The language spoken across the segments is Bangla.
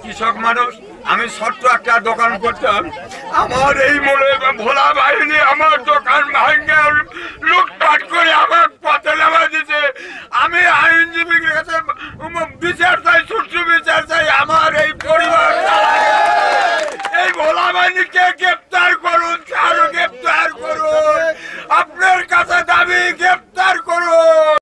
কৃষক মানুষ, আমি ছোট্ট একটা দোকান করতাম। আমার এই মনে ভোলা বাহিনী আমার দোকান ভাঙে লুটপাট করে আমার পথে নামা দিতে। আমি আইনজীবীর কাছে বিচার চাই, সুষ্ঠু বিচার চাই। আমার এই পরিবার এই ভোলা বাহিনীকে গ্রেপ্তার করুন, আরো গ্রেপ্তার করুন। আপনার কাছে দাবি গ্রেপ্তার করুন।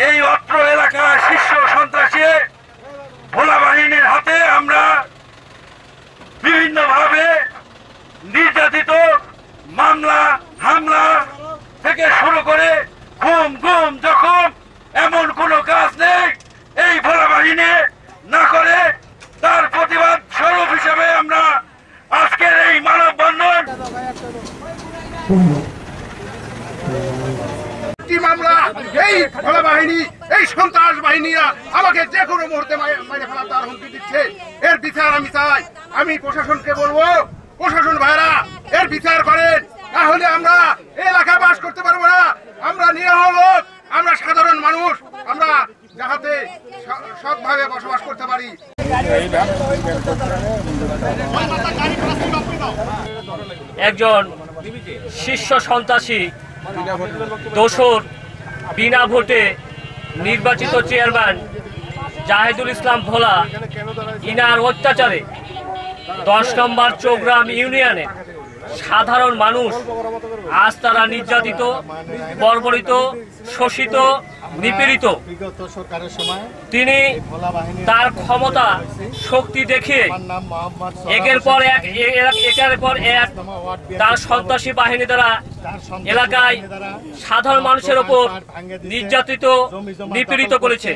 এই অত্র এলাকার শীর্ষ সন্ত্রাসী ভোলা বাহিনীর হাতে আমরা বিভিন্নভাবে নির্যাতিত, মামলা হামলা থেকে শুরু করে খুন গুম জখম, এমন কোনো কাজ নেই এই ভোলা বাহিনী না করে। তার প্রতিবাদ স্বরূপ হিসেবে আমরা আজকের এই মানববন্ধন। মামলা এই ভোলা বাহিনী, এই সন্ত্রাস বাহিনীরা আমাকে যে কোনো মুহূর্তে মাইরে ফেলার তার হুমকি দিচ্ছে। এর বিচার আমি চাই। আমি প্রশাসনকে বলবো, প্রশাসন ভাইরা এর বিচার করেন, তাহলে আমরা এলাকায় বাস করতে পারবো না। আমরা নিরীহ লোক, আমরা সাধারণ মানুষ, আমরা যাহাতে সৎভাবে বসবাস করতে পারি। একজন শীর্ষ সন্ত্রাসী দোসর বিনা ভোটে নির্বাচিত চেয়ারম্যান জাহিদুল ইসলাম ভোলা, ইনার অত্যাচারে 10 নম্বর চৌগ্রাম ইউনিয়নে সাধারণ মানুষ আজ তারা নির্যাতিত, বর্বরিত, শোষিত, নিপীড়িত। তিনি তার ক্ষমতা শক্তি দেখিয়ে একের পর এক তার সন্ত্রাসী বাহিনী দ্বারা এলাকায় সাধারণ মানুষের ওপর নির্যাতিত, নিপীড়িত করেছে।